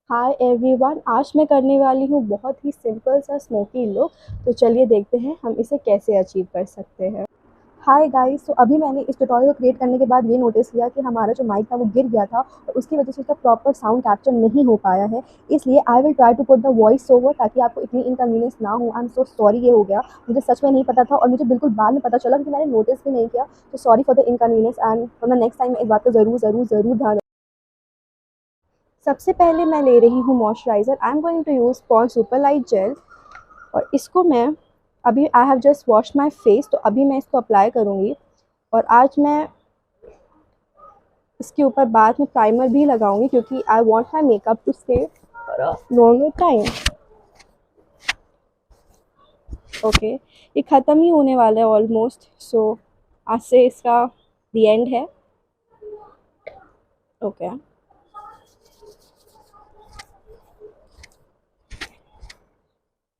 Hi everyone, आज मैं करने वाली हूँ बहुत ही सिंपल सा स्मोकी लुक। तो चलिए देखते हैं हम इसे कैसे अचीव कर सकते हैं। हाय गाइस, तो अभी मैंने इस ट्यूटोरियल को क्रिएट करने के बाद ये नोटिस किया कि हमारा जो माइक था वो गिर गया था और उसकी वजह से उसका प्रॉपर साउंड कैप्चर नहीं हो पाया है। इसलिए I will try to put the voice over ताकि आपको इतनी इनकन्वीनियंस ना हो। आई एम सो सॉरी, ये हो गया, मुझे सच में नहीं पता था और मुझे बिल्कुल बाद में पता चला क्योंकि मैंने नोटिस भी नहीं किया। तो sorry for the inconvenience and for the next time मैं इस बात का ज़रूर ज़रूर ज़रूर ध्यान। सबसे पहले मैं ले रही हूँ moisturiser. I am going to use Pond's super light gel और इसको मैं अभी I have just wash my face, तो अभी मैं इसको अप्लाई करूँगी। और आज मैं इसके ऊपर बाद में प्राइमर भी लगाऊंगी क्योंकि I want my makeup to stay for a longer time. Okay, ये ख़त्म ही होने वाला है ऑलमोस्ट, सो आज से इसका दी एंड है। Okay,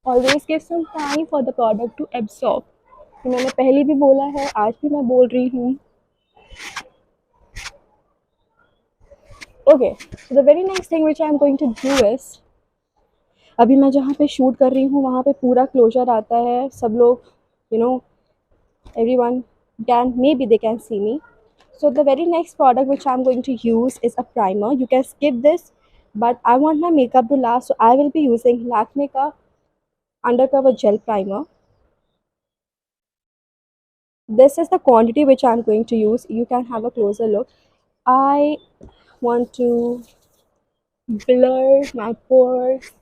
always give some time for the product to absorb. तो मैंने पहले भी बोला है, आज भी मैं बोल रही हूँ। Okay, so the very next thing which I am going to do is, अभी मैं जहाँ पे शूट कर रही हूँ वहाँ पे पूरा क्लोजर आता है, सब लोग everyone can, maybe they can see me. So the very next product which I'm going to use is a primer. You can skip this, but I want my makeup to last, so I will be using Lakme ka undercover gel primer. This is the quantity which I'm going to use. You can have a closer look. I want to blur my pores.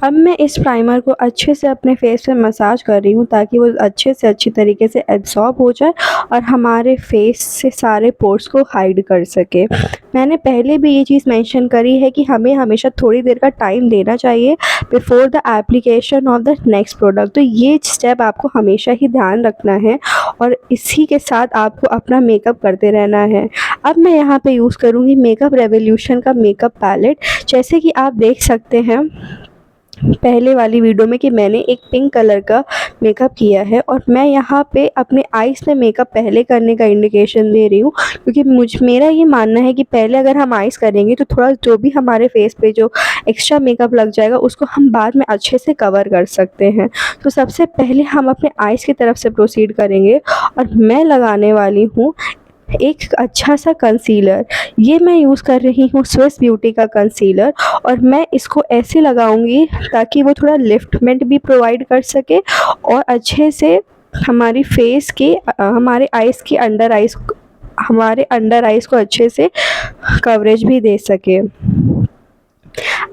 अब मैं इस primer को अच्छे से अपने face पे massage कर रही हूँ ताकि वो अच्छे से अच्छी तरीके से एब्जॉर्ब हो जाए और हमारे फेस से सारे पोर्स को हाइड कर सके। मैंने पहले भी ये चीज़ मेंशन करी है कि हमें हमेशा थोड़ी देर का टाइम देना चाहिए before the application of the next product. तो ये स्टेप आपको हमेशा ही ध्यान रखना है और इसी के साथ आपको अपना मेकअप करते रहना है। अब मैं यहाँ पे यूज़ करूँगी मेकअप रेवोल्यूशन का मेकअप पैलेट। जैसे कि आप देख सकते हैं पहले वाली वीडियो में कि मैंने एक पिंक कलर का मेकअप किया है और मैं यहाँ पे अपने आइज़ में मेकअप पहले करने का इंडिकेशन दे रही हूँ क्योंकि मेरा ये मानना है कि पहले अगर हम आइज़ करेंगे तो थोड़ा जो भी हमारे फेस पे जो एक्स्ट्रा मेकअप लग जाएगा उसको हम बाद में अच्छे से कवर कर सकते हैं। तो सबसे पहले हम अपने आइज़ की तरफ से प्रोसीड करेंगे और मैं लगाने वाली हूँ एक अच्छा सा कंसीलर। ये मैं यूज़ कर रही हूँ स्विस ब्यूटी का कंसीलर और मैं इसको ऐसे लगाऊंगी ताकि वो थोड़ा लिफ्टमेंट भी प्रोवाइड कर सके और अच्छे से हमारी फेस के हमारे अंडर आइज़ को अच्छे से कवरेज भी दे सके।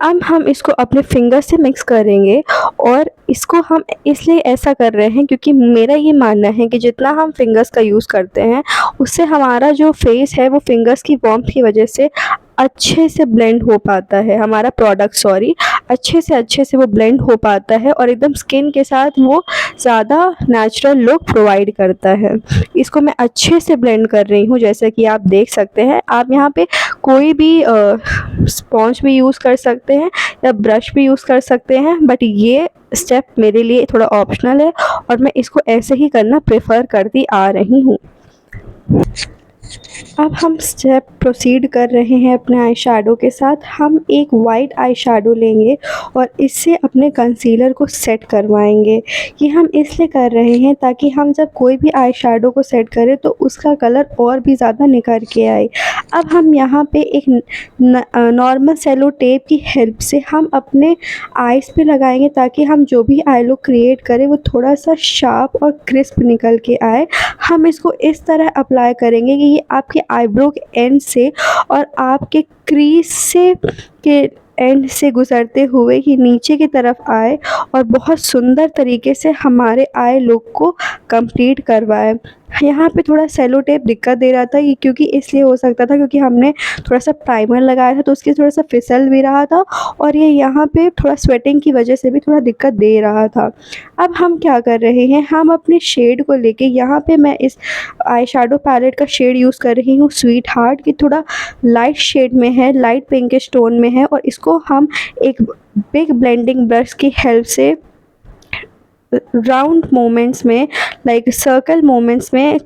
अब हम इसको अपने फिंगर से मिक्स करेंगे और इसको हम इसलिए ऐसा कर रहे हैं क्योंकि मेरा ये मानना है कि जितना हम फिंगर्स का यूज़ करते हैं उससे हमारा जो फेस है वो फिंगर्स की वार्मथ की वजह से अच्छे से ब्लेंड हो पाता है, हमारा प्रोडक्ट अच्छे से वो ब्लेंड हो पाता है और एकदम स्किन के साथ वो ज़्यादा नेचुरल लुक प्रोवाइड करता है। इसको मैं अच्छे से ब्लेंड कर रही हूँ जैसा कि आप देख सकते हैं। आप यहाँ पे कोई भी स्पॉन्ज भी यूज़ कर सकते हैं या ब्रश भी यूज़ कर सकते हैं, बट ये स्टेप मेरे लिए थोड़ा ऑप्शनल है और मैं इसको ऐसे ही करना प्रेफर करती आ रही हूँ। अब हम स्टेप प्रोसीड कर रहे हैं अपने आई शैडो के साथ। हम एक वाइट आई शैडो लेंगे और इससे अपने कंसीलर को सेट करवाएंगे। ये हम इसलिए कर रहे हैं ताकि हम जब कोई भी आई शैडो को सेट करें तो उसका कलर और भी ज़्यादा निखर के आए। अब हम यहाँ पे एक नॉर्मल सेलो टेप की हेल्प से हम अपने आइज़ पे लगाएंगे ताकि हम जो भी आई लुक क्रिएट करें वो थोड़ा सा शार्प और क्रिस्प निकल के आए। हम इसको इस तरह अप्लाई करेंगे कि ये आपके आईब्रो के एंड से और आपके क्रीज से के एंड से गुजरते हुए ही नीचे की तरफ आए और बहुत सुंदर तरीके से हमारे आई लुक को कंप्लीट करवाए। यहाँ पे थोड़ा सेलो टेप दिक्कत दे रहा था ये क्योंकि इसलिए हो सकता था क्योंकि हमने थोड़ा सा प्राइमर लगाया था तो उसकी थोड़ा सा फिसल भी रहा था और ये यहाँ पे थोड़ा स्वेटिंग की वजह से भी थोड़ा दिक्कत दे रहा था। अब हम क्या कर रहे हैं, हम अपने शेड को लेके यहाँ पे मैं इस आई शैडो पैलेट का शेड यूज़ कर रही हूँ स्वीट हार्ट की, थोड़ा लाइट शेड में है, लाइट पिंकिश टोन में है और इसको हम एक बिग ब्लेंडिंग ब्रश की हेल्प से राउंड मोमेंट्स में, लाइक सर्कल मोमेंट्स में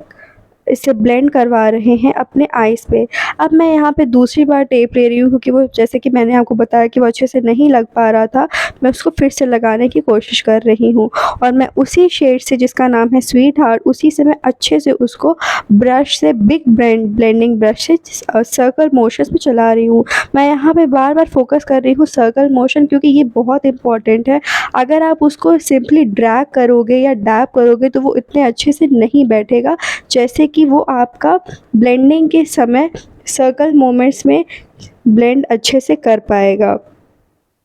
इसे ब्लेंड करवा रहे हैं अपने आइज़ पे। अब मैं यहाँ पे दूसरी बार टेप ले रही हूँ क्योंकि वो जैसे कि मैंने आपको बताया कि वो अच्छे से नहीं लग पा रहा था, मैं उसको फिर से लगाने की कोशिश कर रही हूँ और मैं उसी शेड से जिसका नाम है स्वीट हार्ट, उसी से मैं अच्छे से उसको ब्रश से बिग ब्लेंडिंग ब्रश से सर्कल मोशंस में चला रही हूँ। मैं यहाँ पे बार-बार फ़ोकस कर रही हूँ सर्कल मोशन क्योंकि ये बहुत इम्पोर्टेंट है। अगर आप उसको सिंपली ड्रैग करोगे या डैब करोगे तो वो इतने अच्छे से नहीं बैठेगा जैसे कि वो आपका ब्लेंडिंग के समय सर्कल मोमेंट्स में ब्लेंड अच्छे से कर पाएगा।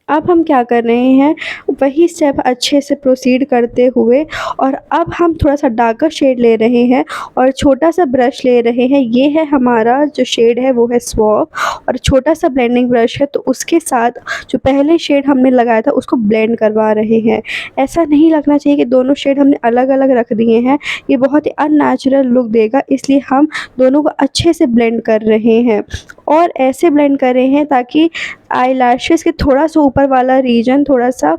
अब हम क्या कर रहे हैं, वही स्टेप अच्छे से प्रोसीड करते हुए और अब हम थोड़ा-सा डार्कर शेड ले रहे हैं और छोटा-सा ब्रश ले रहे हैं। ये है हमारा जो शेड है वो है स्वॉप और छोटा-सा ब्लेंडिंग ब्रश है, तो उसके साथ जो पहले शेड हमने लगाया था उसको ब्लेंड करवा रहे हैं। ऐसा नहीं लगना चाहिए कि दोनों शेड हमने अलग-अलग रख दिए हैं, ये बहुत ही अननेचुरल लुक देगा, इसलिए हम दोनों को अच्छे से ब्लेंड कर रहे हैं और ऐसे ब्लेंड कर रहे हैं ताकि आईलैशेस के थोड़ा-सा ऊपर वाला रीजन थोड़ा-सा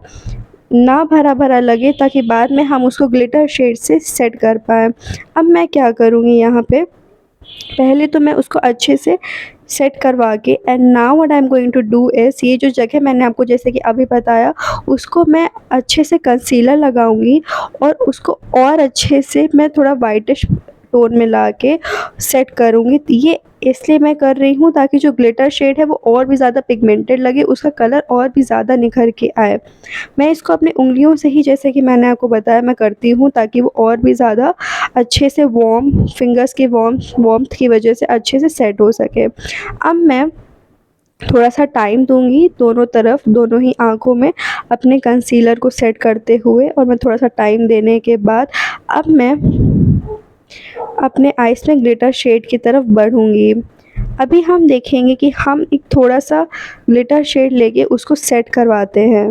ना भरा-भरा लगे ताकि बाद में हम उसको ग्लिटर शेड से सेट कर पाएँ। अब मैं क्या करूँगी यहाँ पे, पहले तो मैं उसको अच्छे से सेट करवा के and now what I am going to do is, ये जो जगह मैंने आपको जैसे कि अभी बताया उसको मैं अच्छे से कंसीलर लगाऊंगी और उसको और अच्छे से मैं थोड़ा वाइटिश टोन में ला के सेट करूँगी। ये इसलिए मैं कर रही हूँ ताकि जो ग्लिटर शेड है वो और भी ज़्यादा पिगमेंटेड लगे, उसका कलर और भी ज़्यादा निखर के आए। मैं इसको अपनी उँगलियों से ही जैसे कि मैंने आपको बताया मैं करती हूँ ताकि वो और भी ज़्यादा अच्छे से फिंगर्स की वार्मथ की वजह से अच्छे से सेट हो सके। अब मैं थोड़ा-सा टाइम दूँगी दोनों तरफ, दोनों ही आँखों में अपने कंसीलर को सेट करते हुए और मैं थोड़ा-सा टाइम देने के बाद अब मैं अपने आइज़ में ग्लिटर शेड की तरफ बढ़ूँगी। अभी हम देखेंगे कि हम एक थोड़ा-सा ग्लिटर शेड लेके उसको सेट करवाते हैं।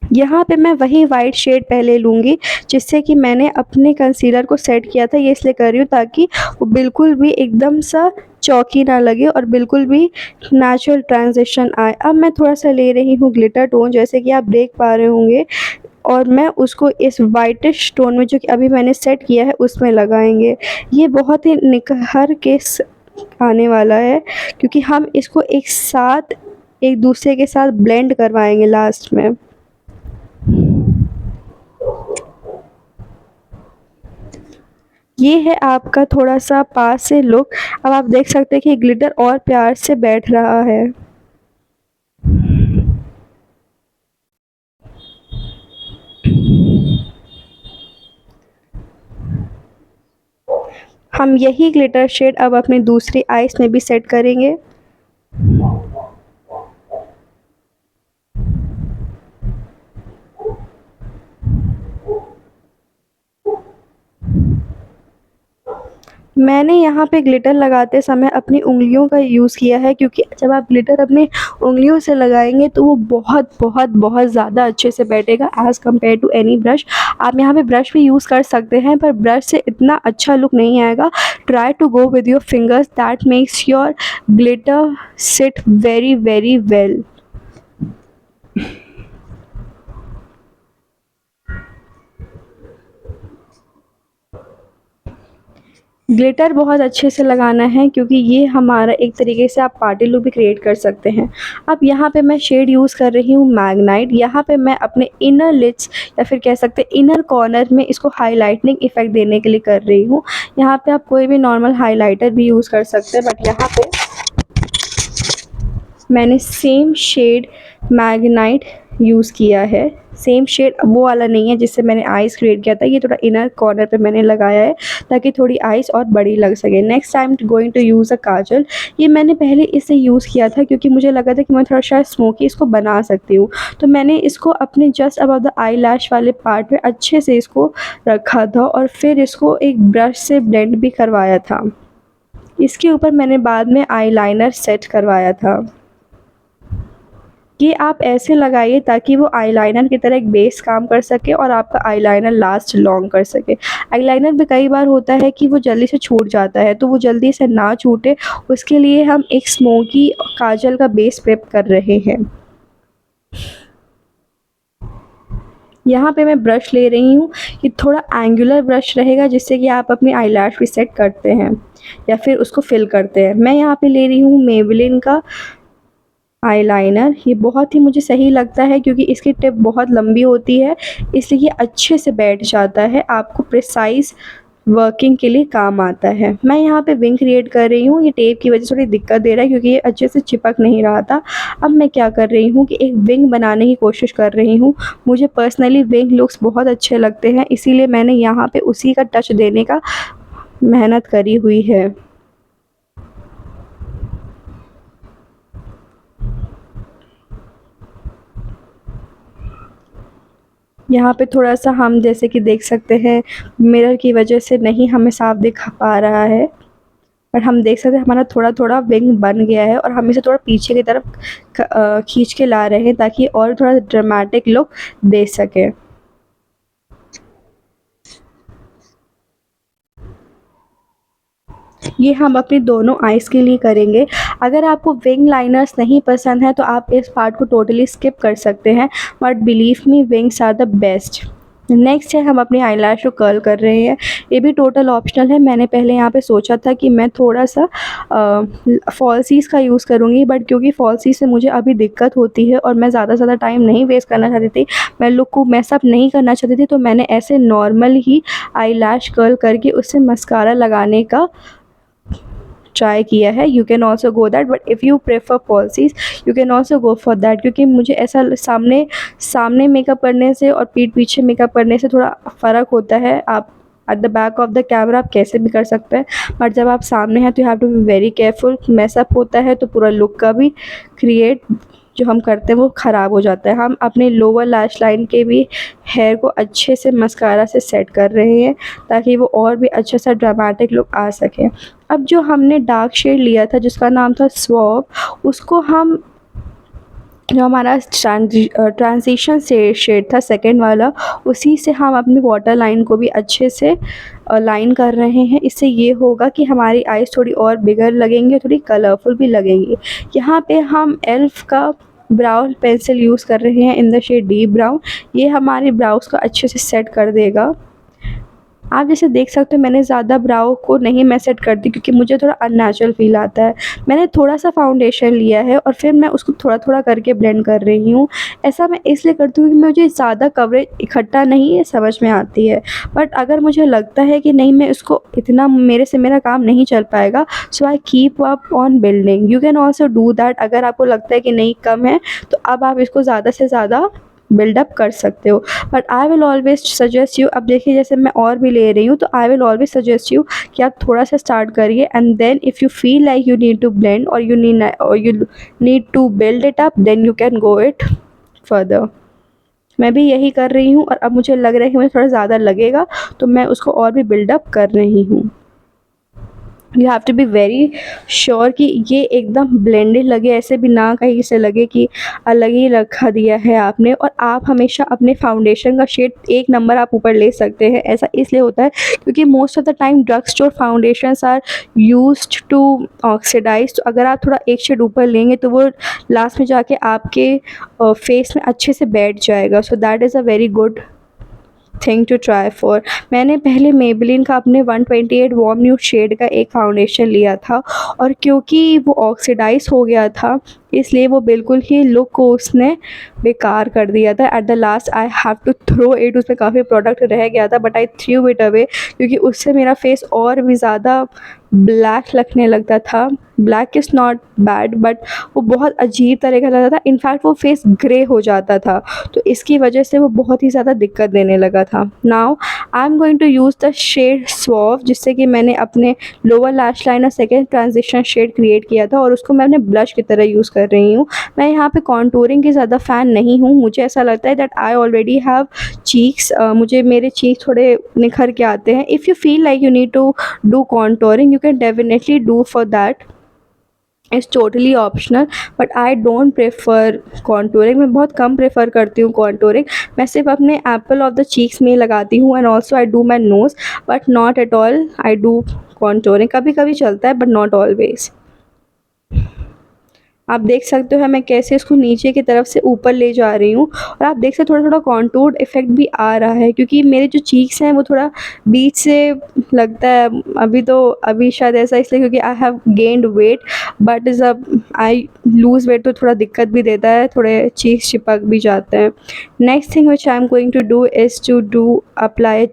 यहाँ पे मैं वही वाइट शेड पहले लूँगी जिससे कि मैंने अपने कंसीलर को सेट किया था, ये इसलिए कर रही हूँ ताकि वो बिल्कुल भी एकदम सा चॉकी ना लगे और बिल्कुल भी नेचुरल ट्रांज़िशन आए। अब मैं थोड़ा-सा ले रही हूँ ग्लिटर टोन जैसे कि आप देख पा रहे होंगे और मैं उसको इस वाइटिश टोन में जो कि अभी मैंने सेट किया है उसमें लगाएँगे। ये बहुत ही निखर के आने वाला है क्योंकि हम इसको एक साथ एक दूसरे के साथ ब्लेंड करवाएँगे लास्ट में। ये है आपका थोड़ा-सा पास से लुक। अब आप देख सकते हैं कि ग्लिटर और प्यार से बैठ रहा है। हम यही ग्लिटर शेड अब अपनी दूसरी आइज़ में भी सेट करेंगे। मैंने यहाँ पे ग्लिटर लगाते समय अपनी उँगलियों का यूज़ किया है क्योंकि जब आप ग्लिटर अपनी उँगलियों से लगाएँगे तो वो बहुत ज़्यादा अच्छे से बैठेगा as compare to any brush. आप यहाँ पे ब्रश भी यूज़ कर सकते हैं पर ब्रश से इतना अच्छा लुक नहीं आएगा। Try to go with your fingers, that makes your glitter sit very well. Glitter बहुत अच्छे से लगाना है क्योंकि ये हमारा एक तरीके से आप पार्टी लुक भी क्रिएट कर सकते हैं। अब यहाँ पे मैं शेड यूज़ कर रही हूँ मैग्नाइट। यहाँ पे मैं अपने इनर लिड्स या फिर कह सकते हैं इनर कॉर्नर में इसको हाइलाइटनिंग इफ़ेक्ट देने के लिए कर रही हूँ। यहाँ पे आप कोई भी नॉर्मल हाइलाइटर भी यूज़ कर सकते हैं बट यहाँ पे मैंने सेम शेड मैग्नाइट यूज़ किया है। सेम शेड वो वाला नहीं है जिससे मैंने आइज़ क्रिएट किया था, ये थोड़ा इनर कॉर्नर पे मैंने लगाया है ताकि थोड़ी आइज़ और बड़ी लग सके। Next I am going to use a kajal. ये मैंने पहले इसे यूज़ किया था क्योंकि मुझे लगा था कि मैं थोड़ा शायद स्मोकी इसको बना सकती हूँ, तो मैंने इसको अपने जस्ट अबव द आई लैश वाले पार्ट में अच्छे से इसको रखा था और फिर इसको एक ब्रश से ब्लेंड भी करवाया था। इसके ऊपर मैंने बाद में आईलाइनर सेट करवाया था। ये आप ऐसे लगाइए ताकि वो आईलाइनर की तरह एक बेस काम कर सके और आपका आईलाइनर लास्ट लॉन्ग कर सके। आईलाइनर में कई बार होता है कि वो जल्दी से छूट जाता है, तो वो जल्दी से ना छूटे उसके लिए हम एक स्मोकी काजल का बेस प्रेप कर रहे हैं। यहाँ पे मैं ब्रश ले रही हूँ, ये थोड़ा एंगुलर ब्रश रहेगा जिससे कि आप अपनी आईलैश भी सेट करते हैं या फिर उसको फिल करते हैं। मैं यहाँ पे ले रही हूँ मेबेलिन का आईलाइनर। ये बहुत ही मुझे सही लगता है क्योंकि इसकी टिप बहुत लंबी होती है, इसलिए ये अच्छे से बैठ जाता है, आपको प्रिसाइज़ वर्किंग के लिए काम आता है। मैं यहाँ पे विंग क्रिएट कर रही हूँ, ये टेप की वजह से थोड़ी दिक्कत दे रहा है क्योंकि ये अच्छे से चिपक नहीं रहा था। अब मैं क्या कर रही हूँ कि एक विंग बनाने की कोशिश कर रही हूँ। मुझे पर्सनली विंग लुक्स बहुत अच्छे लगते हैं, इसीलिए मैंने यहाँ पे उसी का टच देने का मेहनत करी हुई है। यहाँ पे थोड़ा-सा हम जैसे कि देख सकते हैं मिरर की वजह से नहीं हमें साफ दिख पा रहा है, पर हम देख सकते हैं हमारा थोड़ा-थोड़ा विंग बन गया है और हम इसे थोड़ा पीछे की तरफ खींच के ला रहे हैं ताकि और थोड़ा ड्रामेटिक लुक दे सकें। ये हम अपनी दोनों आइज़ के लिए करेंगे। अगर आपको विंग लाइनर्स नहीं पसंद है तो आप इस पार्ट को टोटली स्किप कर सकते हैं, but believe me wings are the best. Next है हम अपनी आईलैश को कर्ल कर रहे हैं। ये भी टोटल ऑप्शनल है। मैंने पहले यहाँ पे सोचा था कि मैं थोड़ा-सा फॉल्सीज़ का यूज़ करूँगी, बट क्योंकि फॉल्सीज़ से मुझे अभी दिक्कत होती है और मैं ज़्यादा से ज़्यादा टाइम नहीं वेस्ट करना चाहती थी, मैं लुक को मेस अप नहीं करना चाहती थी, तो मैंने ऐसे नॉर्मल ही आईलैश कर्ल करके उससे मस्कारा लगाने का ट्राई किया है। You can also go that, but if you prefer falsies you can also go for that, क्योंकि मुझे ऐसा सामने सामने मेकअप करने से और पीठ पीछे मेकअप करने से थोड़ा फ़र्क होता है। आप at the back of the camera आप कैसे भी कर सकते हैं, बट जब आप सामने हैं तो you have to be very careful. Mess up होता है तो पूरा लुक का भी क्रिएट जो हम करते हैं वो ख़राब हो जाता है। हम अपने लोअर लैश लाइन के भी हेयर को अच्छे से मस्कारा से सेट कर रहे हैं ताकि वो और भी अच्छा सा ड्रामेटिक लुक आ सके। अब जो हमने डार्क शेड लिया था जिसका नाम था स्वॉप, उसको हम जो हमारा ट्रांजिशन से शेड था सेकंड वाला, उसी से हम अपनी वाटर लाइन को भी अच्छे से लाइन कर रहे हैं। इससे ये होगा कि हमारी आइज़ थोड़ी और बिगर लगेंगी, थोड़ी कलरफुल भी लगेंगी। यहाँ पे हम एल्फ का ब्राउन पेंसिल यूज़ कर रहे हैं in the shade deep brown. ये हमारे ब्राउज़ को अच्छे से सेट कर देगा। आप जैसे देख सकते हो मैंने ज़्यादा ब्राउ को नहीं मैं सेट करती क्योंकि मुझे थोड़ा अननेचुरल फ़ील आता है। मैंने थोड़ा-सा फाउंडेशन लिया है और फिर मैं उसको थोड़ा-थोड़ा करके ब्लेंड कर रही हूँ। ऐसा मैं इसलिए करती हूँ क्योंकि मुझे ज़्यादा कवरेज इकट्ठा नहीं समझ में आती है। बट अगर मुझे लगता है कि नहीं मैं इसको इतना मेरे से मेरा काम नहीं चल पाएगा, so I keep up on building. You can also do that. अगर आपको लगता है कि नहीं कम है तो अब आप इसको ज़्यादा से ज़्यादा बिल्डअप कर सकते हो। But I will always suggest you, अब देखिए जैसे मैं और भी ले रही हूँ तो I will always suggest you कि आप थोड़ा सा स्टार्ट करिए and then if you feel like you need to blend और you need to build it up, then you can go it further. मैं भी यही कर रही हूँ और अब मुझे लग रहा है कि मुझे थोड़ा ज़्यादा लगेगा तो मैं उसको और भी बिल्डअप कर रही हूँ। You have to be very sure कि ये एकदम ब्लेंडेड लगे, ऐसे भी ना कहीं से लगे कि अलग ही रखा दिया है आपने। और आप हमेशा अपने फाउंडेशन का शेड एक नंबर आप ऊपर ले सकते हैं। ऐसा इसलिए होता है क्योंकि most of the time drug store foundations are used to oxidise, तो अगर आप थोड़ा एक शेड ऊपर लेंगे तो वो लास्ट में जाके आपके फेस में अच्छे से बैठ जाएगा। So that is a very good thing to try for. मैंने पहले मेबेलिन का अपने 128 वार्म न्यूड शेड का एक फाउंडेशन लिया था और क्योंकि वो ऑक्सीडाइज हो गया था इसलिए वो बिल्कुल ही लुक को उसने बेकार कर दिया था। At the last I have to throw it. उसमें काफ़ी प्रोडक्ट रह गया था but I threw it away क्योंकि उससे मेरा फेस और भी ज़्यादा ब्लैक लगने लगता था। Black is not bad but वो बहुत अजीब तरह का लगता था। इनफैक्ट वो फेस ग्रे हो जाता था, तो इसकी वजह से वो बहुत ही ज़्यादा दिक्कत देने लगा था। Now I am going to use the shade swap, जिससे कि मैंने अपने लोअर लैश लाइन और सेकेंड ट्रांजिशन शेड क्रिएट किया था और उसको मैं अपने ब्लश की तरह यूज़ कर रही हूँ। मैं यहाँ पे कॉन्टूरिंग की ज़्यादा फ़ैन नहीं हूँ। मुझे ऐसा लगता है that I already have cheeks, मुझे मेरे चीक थोड़े निखर के आते हैं। If you feel like you need to do contouring you can definitely do for that. It's totally optional but I don't prefer contouring. मैं बहुत कम प्रेफर करती हूँ कॉन्टूरिंग। मैं सिर्फ अपने एप्पल ऑफ द चीक्स में लगाती हूँ and also I do my nose, but not at all I do contouring. कभी कभी चलता है बट नॉट ऑलवेज। आप देख सकते हो मैं कैसे इसको नीचे की तरफ से ऊपर ले जा रही हूँ, और आप देख सकते हो थोड़ा-थोड़ा कॉन्टूर्ड इफ़ेक्ट भी आ रहा है, क्योंकि मेरे जो चीक्स हैं वो थोड़ा बीच से लगता है अभी शायद ऐसा इसलिए क्योंकि I have gained wait, but जब आई लूज़ वेट तो थोड़ा दिक्कत भी देता है, थोड़े चीक्स चिपक भी जाते हैं। Next thing which I am going to do is to do apply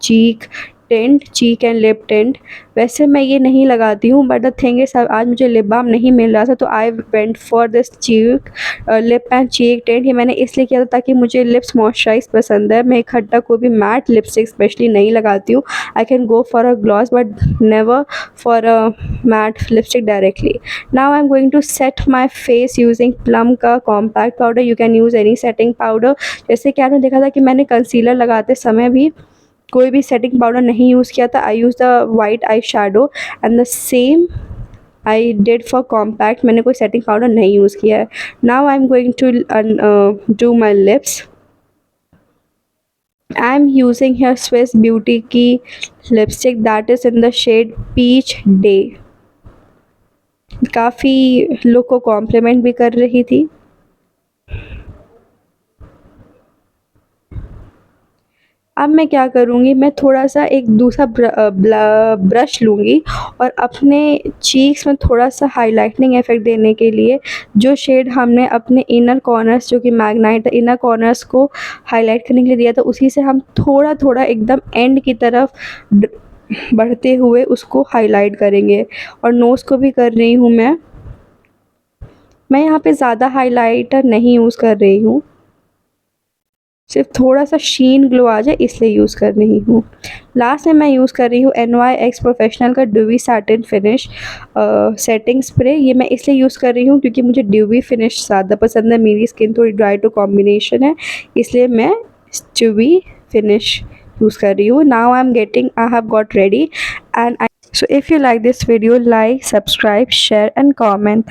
cheek tint, cheek and lip tint. वैसे मैं ये नहीं लगाती हूँ, बट द थिंग इज़ आज मुझे लिप बाम नहीं मिल रहा था, तो I went for this cheek lip and cheek tint. ये मैंने इसलिए किया था ताकि मुझे लिप्स मॉइस्चराइज पसंद है। मैं इकट्ठा कोई भी मैट लिपस्टिक स्पेशली नहीं लगाती हूँ। I can go for a gloss but never for a matte lipstick directly. Now I am going to set my face using Plum का compact powder. You can use any setting powder. जैसे कि आपने देखा था कि मैंने concealer लगाते समय भी कोई भी सेटिंग पाउडर नहीं यूज़ किया था। I use the white eye shadow and the same I did for compact. मैंने कोई सेटिंग पाउडर नहीं यूज़ किया है। Now I am going to do my lips. I am using here Swiss Beauty की lipstick that is in the shade peach day. काफ़ी look को complement भी कर रही थी। अब मैं क्या करूँगी, मैं थोड़ा-सा एक दूसरा ब्रश लूँगी और अपने चीक्स में थोड़ा-सा हाइलाइटनिंग इफ़ेक्ट देने के लिए जो शेड हमने अपने इनर कॉर्नर्स जो कि मैग्नाइट इनर कॉर्नर्स को हाइलाइट करने के लिए दिया था, उसी से हम थोड़ा-थोड़ा एकदम एंड की तरफ ड बढ़ते हुए उसको हाइलाइट करेंगे। और नोज़ को भी कर रही हूँ मैं। मैं यहाँ पे ज़्यादा हाइलाइटर नहीं यूज़ कर रही हूँ। सिर्फ थोड़ा-सा शीन ग्लो आ जाए इसलिए यूज़ कर रही हूँ। लास्ट में मैं यूज़ कर रही हूँ NYX प्रोफेशनल का dewy satin finish setting spray. ये मैं इसलिए यूज़ कर रही हूँ क्योंकि मुझे ड्यूवी फिनिश ज़्यादा पसंद है। मेरी स्किन थोड़ी ड्राई टू कॉम्बिनेशन है, इसलिए मैं ड्यूवी फिनिश यूज़ कर रही हूँ। Now I have got ready and I so if you like this video, like, subscribe, share and comment.